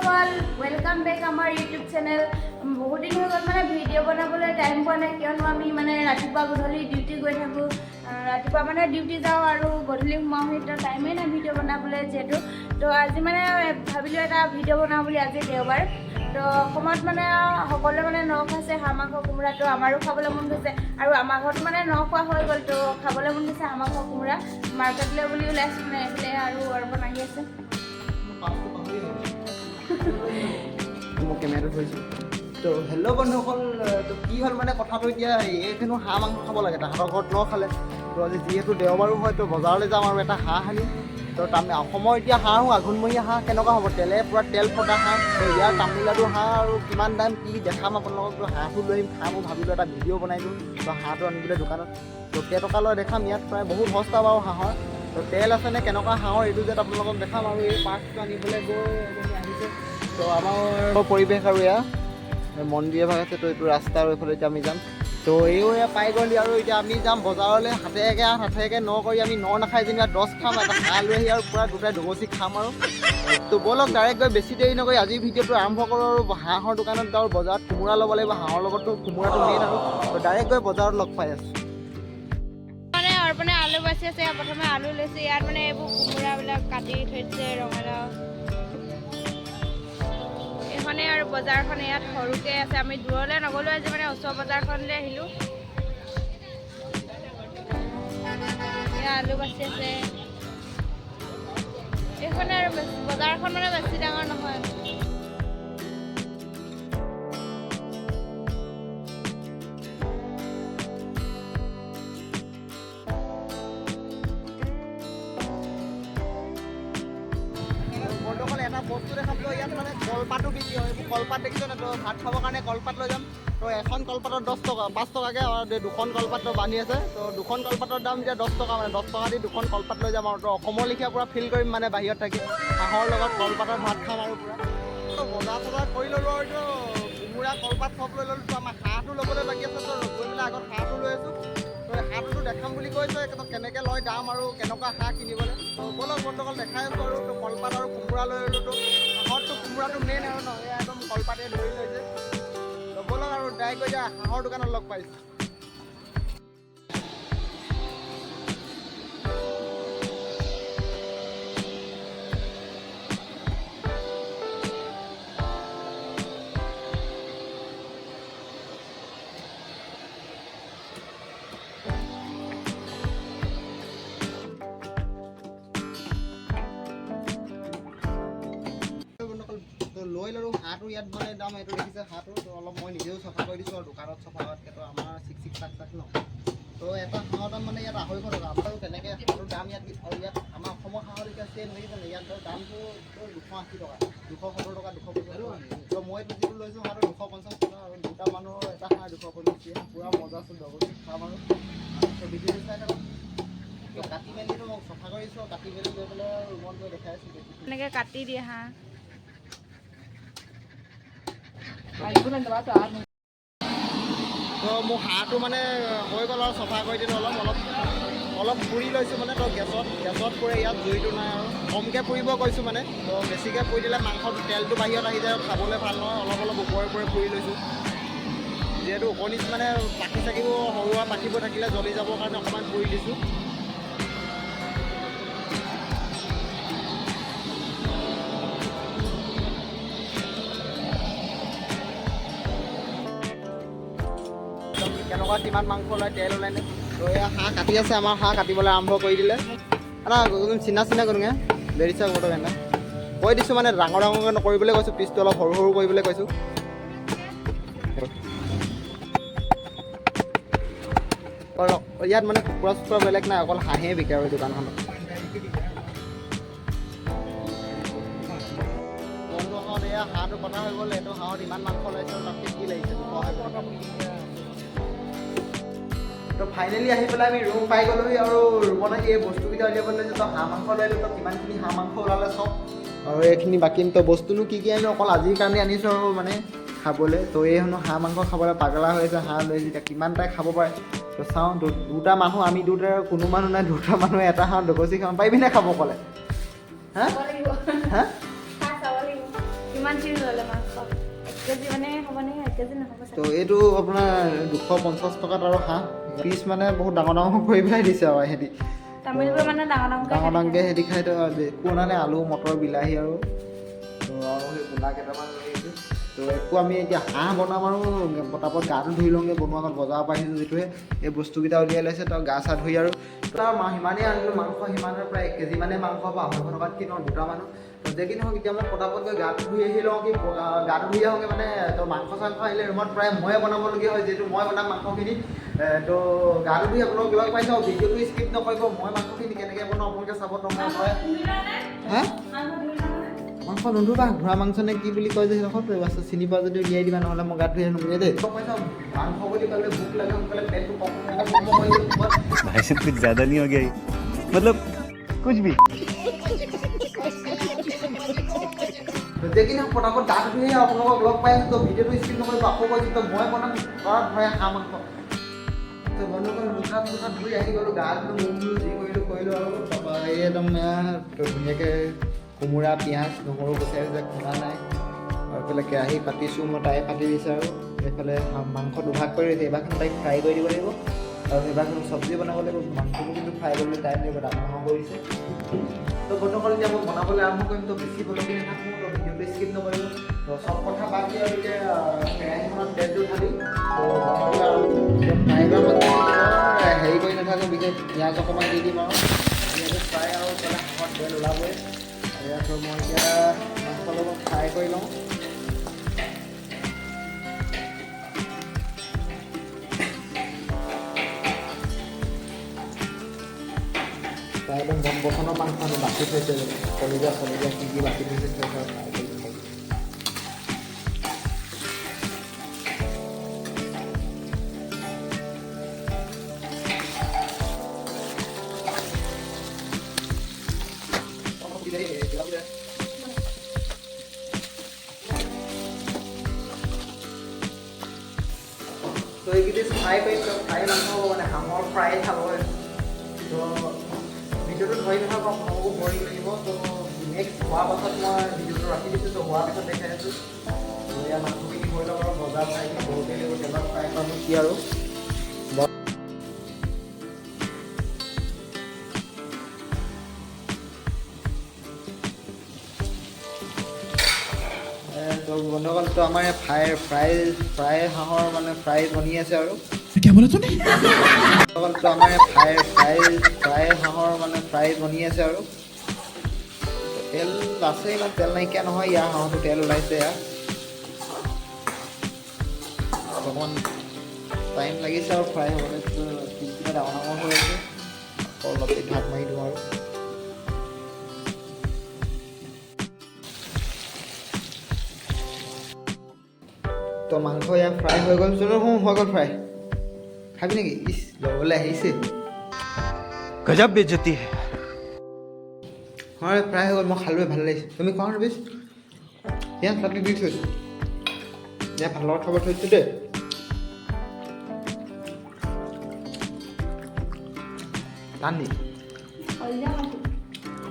all, welcome back our YouTube channel. বহুত দিন হৈ গ'ল মানে ভিডিঅ' বনাবলৈ টাইম পোৱা নাই কিয়নো আমি মানে ৰাতিপুৱা গধূলি ডিউটি গৈ থাকোঁ ৰাতিপুৱা মানে ডিউটি যাওঁ আৰু গধূলি সোমাওঁ সেইটো টাইমেই নাই ভিডিঅ' বনাবলৈ যিহেতু তো আজি মানে ভাবিলোঁ এটা ভিডিঅ' বনাওঁ বুলি আজি দেওবাৰ তো অসমত মানে সকলোৱে মানে ন খাইছে হাঁহ মাংস কোমোৰা তো আমাৰো খাবলৈ মন গৈছে আৰু আমাৰ ঘৰত মানে ন খোৱা হৈ গ'ল তো খাবলৈ মন গৈছে হাঁহ মাংস কোমোৰা মাৰ্কেটলৈ বুলি ওলাইছোঁ মানে এইফালে আৰু অৰ্পণ আহি আছে মই কেমেৰাটো থৈছোঁ তো হেল্ল' বন্ধুসকল তো কি হ'ল মানে কথাটো এতিয়া এইখিনি হাঁহ মাংস খাব লাগে তাহাঁতৰ ঘৰত ন খালে তো আজি যিহেতু দেওবাৰো হয় তো বজাৰলৈ যাম আৰু এটা হাঁহ আনিম তো অসমৰ এতিয়া হাঁহো আঘোণমহীয়া হাঁহ কেনেকুৱা হ'ব পূৰা তেল ফটা হাঁহ তো ইয়াৰ তামিলনাডু হাঁহ আৰু কিমান দাম কি দেখাম আপোনালোকক তো হাঁহটো লৈ আহিম খাম মই ভাবিলোঁ এটা ভিডিঅ' বনাই দিওঁ তো হাঁহটো আনিবলৈ দোকানত তো কেইটকা লৈ দেখাম ইয়াত প্ৰায় বহুত সস্তা বাৰু হাঁহৰ তো তেল আছেনে কেনেকুৱা হাঁহৰ এইটো যে আপোনালোকক দেখাম আৰু এই পাৰ্কটো আনিবলৈ গৈ আহিছে তো আমাৰ পৰিৱেশ আৰু এয়া মন্দিৰ ভাগ আছে তো এইটো ৰাস্তা আৰু এইফালে এতিয়া আমি যাম তো এইও এয়া পাই গ'লি আৰু এতিয়া আমি যাম বজাৰলৈ হাতেকে ন কৰি আমি ন নাখাই যেনিবা 10 খাম এটা হাঁহ লৈ আহি আৰু পূৰা দুটাই দুগচি খাম আৰু তো ব'লক ডাইৰেক্ট গৈ বেছি দেৰি নকৰি আজিৰ ভিডিঅ'টো আৰম্ভ কৰোঁ আৰু হাঁহৰ দোকানত যাওঁ বজাৰত কোমোৰা ল'ব লাগিব হাঁহৰ লগতো কোমোৰাটো মেইন আৰু তো ডাইৰেক্ট গৈ বজাৰত লগ পাই আছোঁ মানে অৰ্পণে আলু বাচি আছে প্ৰথমে আলু লৈছে ইয়াত মানে এইবোৰ কোমোৰাবিলাক কাটি থৈ দিছে ৰঙালাও এইখনে আৰু বজাৰখন ইয়াত সৰুকৈ আছে আমি দূৰলৈ নগ'লোঁ আজি মানে ওচৰ বজাৰখনলৈ আহিলোঁ এয়া আলু বাচি আছে এইখনে আৰু বজাৰখন মানে বেছি ডাঙৰ নহয় এটা বস্তু দেখাম তো ইয়াত মানে কলপাতো বিক্ৰী হয় এইবোৰ কলপাত দেখিছোঁ নে তো ভাত খাবৰ কাৰণে কলপাত লৈ যাম তো এখন কলপাতৰ 10 টকা 5 টকাকৈ আৰু দুখন কলপাত বান্ধি আছে তো দুখন কলপাতৰ দাম এতিয়া 10 টকা মানে 10 টকা দি দুখন কলপাত লৈ যাম আৰু তো অসমৰ লেখীয়া পূৰা ফিল কৰিম মানে বাহিৰত থাকি হাঁহৰ লগত কলপাতৰ ভাত খাম আৰু পূৰা তো বজাৰ চজাৰ কৰি ল'লোঁ আৰু এইটো কোমোৰা কলপাত চব লৈ ল'লোঁ তো আমাৰ হাঁহটো ল'বলৈ বাকী আছে তো গৈ পেলাই আগত হাঁহটো লৈ আছোঁ তো হাঁহটোতো দেখাম বুলি কৈছে কেনেকৈ লয় দাম আৰু কেনেকুৱা হাঁহ কিনিবলৈ তো ব'লক বন্ধুসকল দেখাই আছোঁ আৰু তো কলপাত আৰু কোমোৰা লৈ ল'লোঁ তো হাঁহৰতো কোমোৰাটো মেইন আৰু নহয় একদম কলপাতে ধৰি লৈছে তো ব'লক আৰু ডাইৰেক্ট গৈ এতিয়া হাঁহৰ দোকানত লগ পাইছোঁ লৈ ল'লোঁ হাঁহটো ইয়াত মানে দাম এইটো দেখিছে হাঁহটো তো অলপ মই নিজেও চফা কৰি দিছোঁ আৰু দোকানত চফা কৰাতকৈ তো আমাৰ চিক চাক ন তো এটা হাঁহৰ দাম মানে ইয়াত 250 টকা আপোনালোক তেনেকৈ হাঁহৰ দাম ইয়াত আৰু ইয়াত আমাৰ অসমৰ হাঁহৰ এতিয়া চেম দেখিছে ইয়াত দামটো 280 টকা 270 টকা 250 তো মই যিটো লৈছোঁ হাঁহটো 250 টকা আৰু দুটা মানুহৰ এটা হাঁহ 250 পূৰা মজা আছে লগতে খাম আৰু তো ভিডিঅ'টো চাই থাকক কাটি মেলিটো মই চফা কৰিছোঁ কাটি মেলি লৈ পেলাই ৰুমত গৈ দেখাই আছোঁ এনেকৈ কাটি দিয়ে হাঁহ তো মোৰ হাঁহটো মানে হৈ গ'ল আৰু চফা কৰি দিলোঁ অলপ পুৰি লৈছোঁ মানে তো গেছত পুৰে ইয়াত জুইটো নাই আৰু কমকৈ পুৰিব কৈছোঁ মানে তো বেছিকৈ পুৰি দিলে মাংসটো তেলটো বাহিৰত আহি যায় খাবলৈ ভাল নহয় অলপ ওপৰে পুৰি লৈছোঁ যিহেতু ওকণিত মানে পাখি চাকিবোৰ সৰুৱা পাখিবোৰ থাকিলে জ্বলি যাবৰ কাৰণে অকণমান পুৰি দিছোঁ কেনেকুৱা কিমান মাংস ওলায় তেল ওলায় নে তো এয়া হাঁহ কাটি আছে আমাৰ হাঁহ কাটিবলৈ আৰম্ভ কৰি দিলে না চিনা কৰোঁগে বেৰিছা ক'তো এনে কৈ দিছোঁ মানে ডাঙৰকৈ নকৰিবলৈ কৈছোঁ পিচটো অলপ সৰু কৰিবলৈ কৈছোঁ ইয়াত মানে কুকুৰা বেলেগ নাই অকল হাঁহেই বিকে আৰু দোকানখনত বন্ধুসকল এয়া হাঁহটো কটা হৈ গ'ল এইটো হাঁহত ইমান মাংস ওলাইছে তাতকৈ কি লাগিছে তো ফাইনেলি আহি পেলাই আমি ৰুম পাই গ'লোহি আৰু ৰুমত আহি এই বস্তুকেইটা উলিয়াব লৈছোঁ তো হাঁহ মাংস লৈ তো কিমানখিনি হাঁহ মাংস ওলালে চব আৰু এইখিনি বাকী তো বস্তুনো কি আনিলোঁ অকল আজিৰ কাৰণে আনিছোঁ আৰু মানে খাবলৈ তো এই শুনো হাঁহ মাংস খাবলৈ পাগলা হৈ আছে হাঁহ লৈ যেতিয়া কিমান তাই খাব পাৰে তো চাওঁ দুটা মানুহ আমি দুটা কোনো মানুহ নাই দুটা মানুহে এটা হাঁহ দুগচি খাওঁ পাৰিবি নে খাব ক'লে হা হা কিমান খিনি ল'লে মাংস 1 কেজি মানে হ'বনে 1 কেজি নহ'ব তো এইটো আপোনাৰ 250 টকাত আৰু হাঁহ পিচ মানে বহুত ডাঙৰ ডাঙৰ কৰি পেলাই দিছে আৰু সিহঁতি তামিলবোৰ মানে ডাঙৰ ডাঙৰকৈ সিহঁতি খাই তো একো মানে আলু মটৰ বিলাহী আৰু তো আৰু সেই গোলা কেইটামান লৈ আহিছোঁ তো একো আমি এতিয়া হাঁহ বনাম আৰু পটাপট গাটো ধুই লওঁগৈ বনোৱা আগত বজাৰৰ পৰা আহিছোঁ যিটোৱে এই বস্তুকেইটা উলিয়াই লৈছে তো গা চা ধুই আৰু তাৰ সিমানেই আনিলোঁ মাংস সিমানৰ প্ৰায় 1 কেজি মানে মাংস বা 200 টকাত কিনো দুটা মানুহ তো যে কি নহওক এতিয়া মই পটাপট গৈ গাটো ধুই আহি লওঁ কি গাটো ধুই আহোঁগৈ মানে তো মাংস চাংস আহিলে ৰুমত প্ৰায় ময়ে বনাবলগীয়া হয় যিহেতু মই বনাম মাংসখিনি তো গাটো ধুই আপোনালোক কিবা পাইছে ভিডিঅ'টো স্কিপ নকৰিব মই মাংসখিনি কেনেকৈ বনাওঁ আপোনালোকে চাব নময় হয় হা মাংস নোধোবা ঘোঁৰা মাংস নে কি বুলি কয় যে সেইডোখৰত চিনি পোৱা যদি উলিয়াই দিবা নহ'লে মই গাত ধুই আনোগৈ দেই মাংস বুলি ক'লে ভোক লাগে সোনকালে পেটটো কম भाई साहब कुछ ज्यादा नहीं हो गया ये? मतलब कुछ भी দেখি না পটাপট গাটো ধুই আপোনালোকক লগ পাই আছোঁ তো ভিডিঅ'টো স্কিপ নকৰিব আকৌ কৈছোঁ তো মই বনাম ঘৰত ভৰাই হাঁহ মাংস তো বন্ধুসকল মুখা মুখা ধুই আহি গ'লোঁ গা ধুলোঁ মুখ ধুলোঁ যি কৰিলোঁ আৰু তাৰপৰা এই একদম ধুনীয়াকৈ কোমোৰা পিঁয়াজ নহৰু কচাই যে খুন্দা নাই আৰু এইফালে কেৰাহী পাতিছোঁ মই তাই পাতি দিছে আৰু এইফালে মাংস দুভাগ কৰি দিছে এইবাৰখিনি তাইক ফ্ৰাই কৰি দিব লাগিব আৰু সেইবাৰখিনি চব্জি বনাব লাগিব মাংসটো কিন্তু ফ্ৰাই কৰিবলৈ টাইম লাগিব ডাঙৰ কৰিছে তো বন্ধুসকল এতিয়া মই বনাবলৈ আৰম্ভ কৰিম তো বেছি বলকি নাথাকোঁ তো ভিডিঅ'টো স্কিপ নকৰিব তো চব কথা বাদ দি আৰু এতিয়া কেৰাহীখনত তেলটো ঢালি তো বনাবলৈ আৰু ফ্ৰাই কৰা মাংস হেৰি কৰি নাথাকোঁ বিশেষ পিঁয়াজ অকণমান দি দিম আৰু পিঁয়াজটো ফ্ৰাই আৰু তেল হাঁহত তেল ওলাবই তো মই এতিয়া মাংসৰ লগত ফ্ৰাই কৰি লওঁ একদম বন বচনৰ মাংস আমি বাছি থৈছে কলিজা কি কি বাছি থৈছে ফ্ৰাই কৰি খাই তো এইকেইদিন ফ্ৰাই কৰি ফ্ৰাই মাংস হ'ব মানে হাঁহৰ ফ্ৰাই খাব তো ভিডিঅ'টো ধৰি নাথাকক আপোনালোকো বৰিং লাগিব তো নেক্সট হোৱাৰ পাছত মই ভিডিঅ'টো ৰাখি দিছোঁ তো হোৱাৰ পিছত দেখাই আছোঁ তো ইয়াৰ মাংসখিনি হৈ লওক আৰু বজাৰ ফ্ৰাই কিনে বহুতেই লাগিব তেলত ফ্ৰাই কৰানো কি আৰু তো বন্ধুসকল তো আমাৰ ফ্ৰাই হাঁহৰ মানে ফ্ৰাই বনি আছে আৰু তো আমাৰ ফ্ৰাই হাঁহৰ মানে ফ্ৰাই বনি আছে আৰু তেল আছে ইমান তেল নাইকিয়া নহয় ইয়াৰ হাঁহটো তেল ওলাইছে ইয়াৰ অকণমান টাইম লাগিছে আৰু ফ্ৰাই হ'বলৈ পিছপিনে ডাঙৰ ডাঙৰ হৈ আছে আকৌ অলপ ঢাক মাৰি দিওঁ আৰু তো মাংস ইয়াৰ ফ্ৰাই হৈ গ'ল চলো হৈ গ'ল ফ্ৰাই খাবি নেকি ইছ ল'বলৈ আহিছে गजब बेइज्जती है হয় ফ্ৰাই হৈ গ'ল মই খালোৱে ভাল লাগিছে তুমি খোৱা বেছ ইয়াত তাতে দি থৈছোঁ ইয়াত ভাল লগত খাব থৈছোঁ দেই টান নি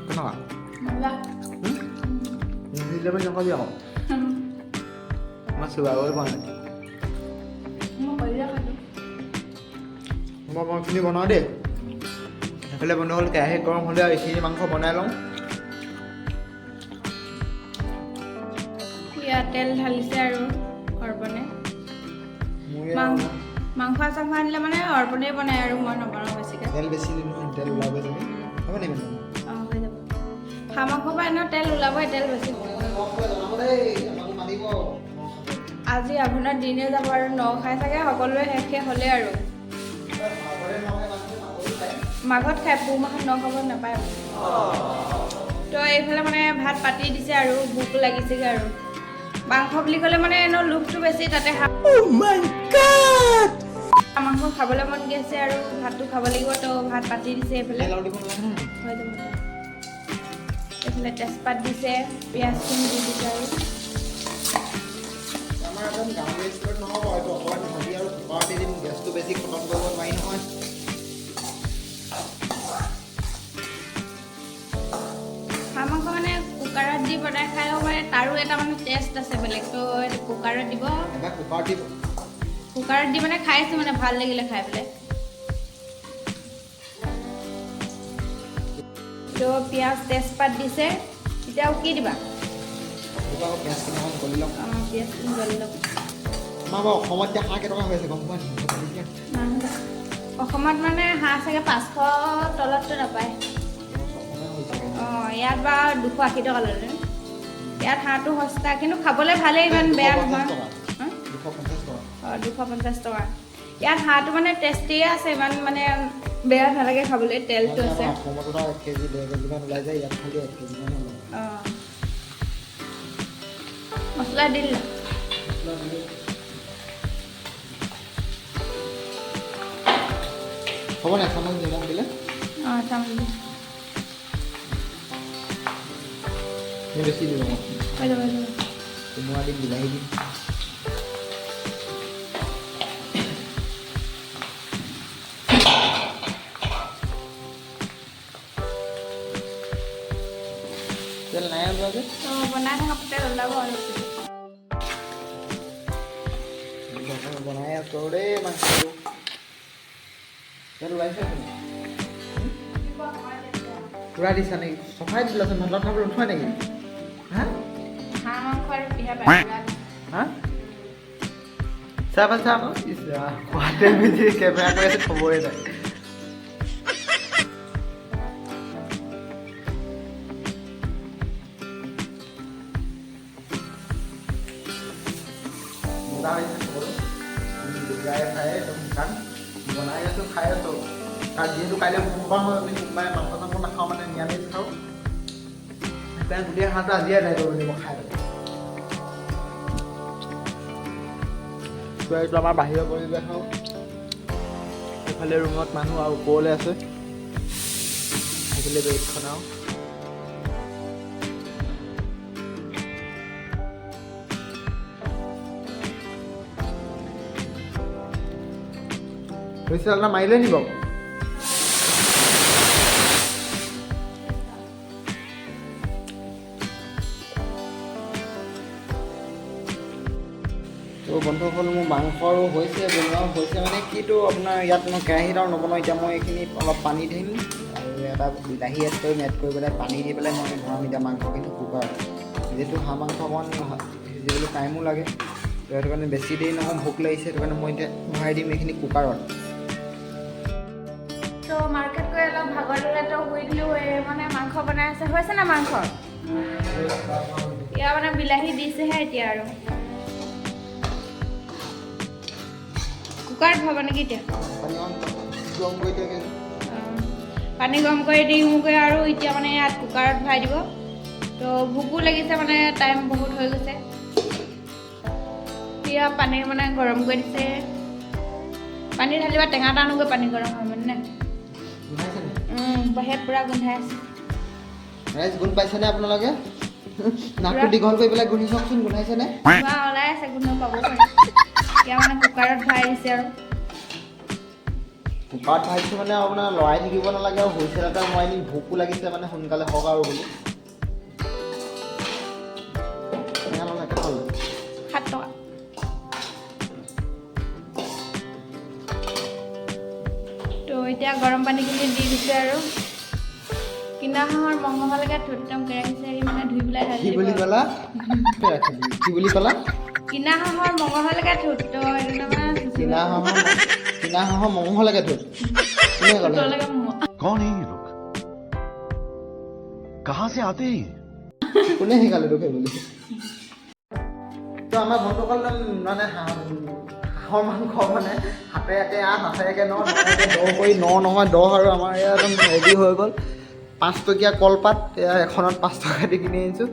কেনেকুৱা নিদিলে মানে নকবি আকৌ মই চুবাবই পোৱা নাই মই মাংসখিনি বনাওঁ দেই সেইফালে বন্ধুসকল কেৰাহী গৰম হ'লে আৰু এইখিনি মাংস বনাই লওঁ ইয়াত তেল ঢালিছে আৰু অৰ্পণে মাংস চাংস আনিলে মানে অৰ্পণেই বনাই আৰু মই নবনাওঁ বেছিকৈ তেল বেছি দিলোঁ তেল ওলাব চাগে হ'ব নে ইমান অঁ হৈ যাব হাঁহ মাংস পৰা এনেও তেল ওলাবই তেল বেছি আজি আপোনাৰ দিনে যাব আৰু ন খাই চাগে সকলোৱে শেষে হ'লে আৰু মাঘত খাই পুহ মাহত ন খাব নাপায় তো এইফালে মানে ভাত পাতি দিছে আৰু ভোক লাগিছেগৈ আৰু মাংস বুলি ক'লে মানে এনেও লোভটো বেছি তাতে মাংস খাবলৈ মন গৈছে আৰু ভাতটো খাব লাগিব তো ভাত পাতি দিছে এইফালে হৈ যাব এইফালে তেজপাত দিছে পিঁয়াজখিনি দি দিছে আৰু আমাৰ এখন গাঁৱলীয়া ষ্টাইলত নহ'ব এইটো অকণমান ভাজি আৰু কুকাৰত দি দিম গেছটো বেছি খতম কৰিব নোৱাৰি নহয় হাঁহ মাংস মানে কুকাৰত দি বনাই খাই মানে তাৰো এটা মানে টেষ্ট আছে বেলেগ তো এইটো কুকাৰত দিব এবাৰ কুকাৰ দিব কুকাৰত দি মানে খাইছোঁ মানে ভাল লাগিলে খাই পেলাই তো পিঁয়াজ তেজপাত দিছে এতিয়া আৰু কি দিবা পিঁয়াজখিনি অকণ গলি ল'ম পিঁয়াজখিনি গলি ল'ব আমাৰ বাৰু অসমত এতিয়া হাঁহ কেইটকা হৈ আছে গম পোৱা নেকি অসমত মানে হাঁহ চাগে 500 তলততো নাপায় অঁ ইয়াত বাৰু 280 টকা ল'লে ইয়াত হাঁহটো সস্তা কিন্তু খাবলৈ ভালেই ইমান বেয়া নহয় 250 টকা ইয়াত হাঁহটো মানে টেষ্টিয়ে আছে ইমান মানে বেয়া নালাগে খাবলৈ তেলটো আছে অসমতো 1 কেজি 1.5 কেজিমান ওলাই যায় ইয়াত খালি 1 কেজিমান ওলায় অঁ মছলা দিলা হ'ব নে চামুচ নিমখ দিলে অঁ চামুচ বেছি দিব হৈ যাব কোমোৰা দিম বিলাহী দিম তেল নাই ওলোৱা যে বনাই থকা তেল ওলাব আৰু বনাই আছো দেই মাংসটো তেল ওলাইছে পুৰা দিছা নেকি চফাই দিলাচোন ভাতত খাবলৈ উঠোৱা নেকি হা হাঁহ মাংস আৰু পিঠা হা চাবা খোৱাতে বুজি কেমেৰা কৰি আছে খবৰে নাই বনাই আছো খাই আছো কাৰণ যিহেতু কাইলৈ সোমবাৰ হয় আমি সোমবাৰে মাংস চাংস নাখাওঁ মানে নিৰামিষ খাওঁ সেইকাৰণে গোটেই হাঁহটো আজিয়ে আদায় কৰিব লাগিব খাই এইটো আমাৰ বাহিৰৰ পৰিৱেশ আৰু এইফালে ৰুমত মানুহ আৰু ওপৰলৈ আছে সেইফালে বেগখন আৰু মাৰিলে নি বাৰু তো বন্ধুসকল মোৰ মাংসৰো হৈছে বনোৱা হৈছে মানে কিটো আপোনাৰ ইয়াত মই কেৰাহীত আৰু নবনাওঁ এতিয়া মই এইখিনি অলপ পানী দিম আৰু এটা বিলাহী এড কৰি পেলাই পানী দি পেলাই মই ভৰাম এতিয়া মাংসখিনি কুকাৰত যিহেতু হাঁহ মাংস অকণমান সিজিবলৈ টাইমো লাগে তো সেইটো কাৰণে বেছি দেৰি নহয় ভোক লাগিছে সেইটো কাৰণে মই এতিয়া ভৰাই দিম এইখিনি কুকাৰত তো মাৰ্কেট গৈ অলপ ভাগৰ ল'লে তো শুই দিলোঁ মানে মাংস বনাই আছে হৈছে না মাংস ইয়াৰ মানে বিলাহী দিছেহে এতিয়া আৰু কুকাৰত ভৰাব নেকি এতিয়া পানী গৰম কৰি দিওঁগৈ আৰু এতিয়া মানে ইয়াত কুকাৰত ভৰাই দিব তো ভোকো লাগিছে মানে টাইম বহুত হৈ গৈছে এতিয়া পানী মানে গৰম কৰি দিছে পানী ঢালিবা টেঙা এটা আনোগৈ পানী গৰম হয় মানে বাহিৰত পূৰা গোন্ধাই আছে ৰাইজ গোন্ধ পাইছেনে আপোনালোকে নাকটো দীঘল কৰি পেলাই গোন্ধি চাওকচোন গোন্ধাইছেনে ওলাই আছে গোন্ধ পাব পাৰে এতিয়া মানে কুকাৰত ভৰাই দিছে আৰু কুকাৰত ভাজিছোঁ মানে আপোনাৰ লৰাই থাকিব নালাগে আৰু হুইচেল এটা মৰাই নি ভোকো লাগিছে মানে সোনকালে হওক আৰু বুলি 7 টকা তো এতিয়া গৰম পানীখিনি দি দিছে আৰু কিনা হাঁহৰ মঙহলৈকে একদম কেৰাহী চেৰাহী মানে ধুই পেলাই ঢালি কি বুলি ক'লা কি বুলি ক'লা কিনা হাঁহৰ মঙহলৈকে ধুত তো এইটো মানে কিনা হাঁহৰ মঙহলৈকে ধুত কোনে ক'লে कौन है ये लोग कहाँ से आते हैं কোনে শিকালে তোকে বুলি তো আমাৰ বন্ধুসকল মানে হাঁহৰ মাংস মানে হাতে একে 8 হাতে একে 9 10 কৰি 9 নহয় 10 আৰু আমাৰ এয়া একদম ৰেডি হৈ গ'ল 5 টকীয়া কলপাত এয়া এখনত 5 টকা দি কিনি আনিছোঁ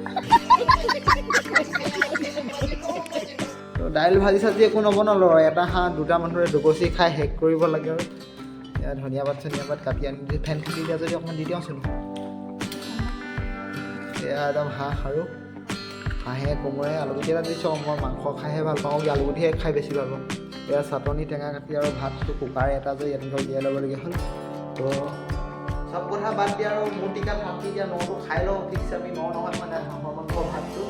তো দাইল ভাজি চাজি একো নবনালোঁ এটা হাঁহ দুটা মানুহৰে দুগচি খাই শেষ কৰিব লাগে আৰু এয়া ধনিয়া পাত কাটি আনি দি ফেন কাটি দিয়া যদি অকণমান দি দিওঁচোন এয়া একদম হাঁহ আৰু হাঁহে কোমোৰাই আলুগুটি এটা দিছোঁ মই মাংস খাইহে ভাল পাওঁ আলুগুটিহে খাই বেছি ভাল পাওঁ এয়া চাটনি টেঙা কাটি আৰু ভাতটো কুকাৰ এটা যে এনেকৈ উলিয়াই ল'বলগীয়া হ'ল তো চব কথা বাদ দিয়া আৰু মোৰ টিকা ভাত দি দিয়া নটো খাই লওঁ ঠিকছে আমি নহয় মানে হাঁহৰ মাংস ভাতটো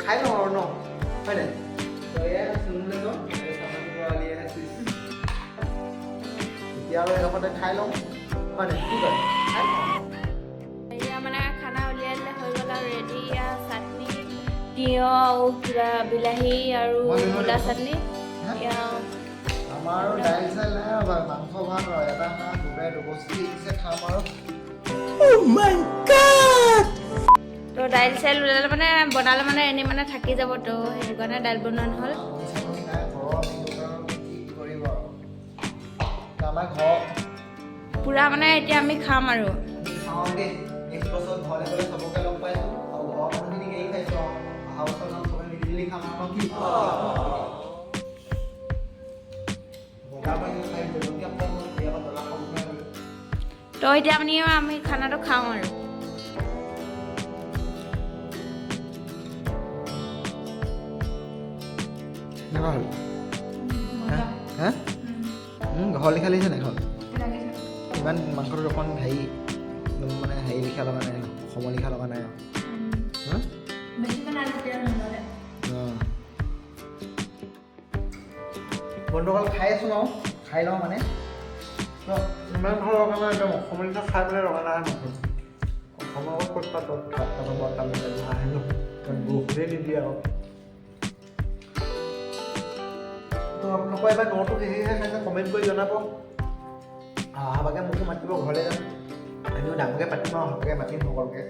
খাই লওঁ আৰু ন হয় নাই এয়া চুনুলে যাওঁ এতিয়া আৰু এডোখৰতে খাই লওঁ হয় নাই কি কয় খাই লওঁ এতিয়া মানে খানা উলিয়াই দিলে হৈ গ'ল আৰু ৰেডি চাটনি তিয়ঁহ আৰু কিবা বিলাহী আৰু মূলা চাটনি আমাৰ দাইল চাইল নাই আৰু মাংস ভাত আৰু এটা হাঁহ দুটাই দুবস্তি দিছে খাম আৰু তো দাইল চাইল ওলালে মানে বনালে মানে এনেই মানে থাকি যাব তো সেইটো কাৰণে দাইল বনোৱা নহ'ল আমাৰ ঘৰ পূৰা মানে এতিয়া আমি খাম আৰু খাওঁ দেই নেক্সট বছৰ ঘৰলৈ গ'লে চবকে লগ পাইছোঁ আৰু ঘৰৰ মানুহখিনিক এৰি খাইছোঁ আৰু অহা বছৰ যাম চবে মিলি জুলি খাম আৰু কি তো এতিয়া আমি খানাটো খাওঁ আৰু ঘৰ লিখা লাগিছে নাই ঘৰ ইমান মাংসটোত অকণ হেৰি মানে হেৰি লিখা লগা নাই অসমৰ লিখা লগা নাই বন্ধুসকল খাই আছোঁ ন খাই লওঁ মানে ইমান ভাল লগা নাই একদম অসমৰ লিখা খাই পেলাই লগা নাই অসমৰ আগত ক'ত পাতত বহুতেই নিদিয়ে আকৌ তো আপোনালোকৰ এবাৰ নটো সেয়েহে খাইছে কমেণ্ট কৰি জনাব অহাবাকে মোকো মাতিব ঘৰলৈ যাম আমিও ডাঙৰকৈ পাতিম আৰু অহাবাকে মাতিম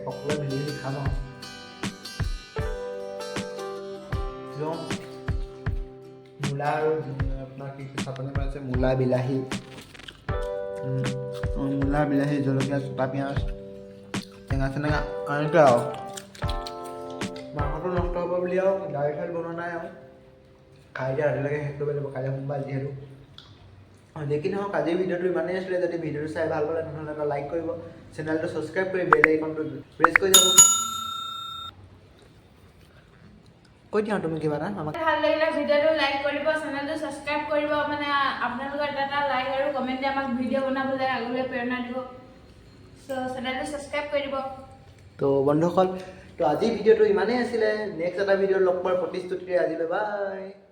সকলোৱে মিলি জুলি খাম আৰু মূলা আৰু আপোনাৰ কি চাটনি বনাইছে মূলা বিলাহী মূলা বিলাহী জলকীয়া চোটা পিঁয়াজ টেঙা চেঙা এনেকৈ আৰু মাংসটো নষ্ট হ'ব বুলি আৰু দাইল চাইল বনোৱা নাই আৰু খাই দিয়া ৰাতিলৈকে শেষ কৰিব লাগিব কাইলৈ সোমবাৰ যিহেতু দেখি নহওক আজিৰ ভিডিঅ'টো ইমানেই আছিলে যদি ভিডিঅ'টো চাই ভাল পালে নহ'লে এটা লাইক কৰিব চেনেলটো ছাবস্ক্ৰাইব কৰি বেল আইকনটো প্ৰেছ কৰি যাব কৈ দিয়া তুমি কিবা এটা আমাক ভাল লাগিলে ভিডিঅ'টো লাইক কৰিব চেনেলটো ছাবস্ক্ৰাইব কৰিব মানে আপোনালোকৰ এটা লাইক আৰু কমেণ্টে আমাক ভিডিঅ' বনাবলৈ আগলৈ প্ৰেৰণা দিব চ' চেনেলটো ছাবস্ক্ৰাইব কৰি দিব তো বন্ধুসকল তো আজিৰ ভিডিঅ'টো ইমানেই আছিলে নেক্সট এটা ভিডিঅ'ত লগ পোৱাৰ প্ৰতিশ্ৰুতিৰে আজিলৈ বাই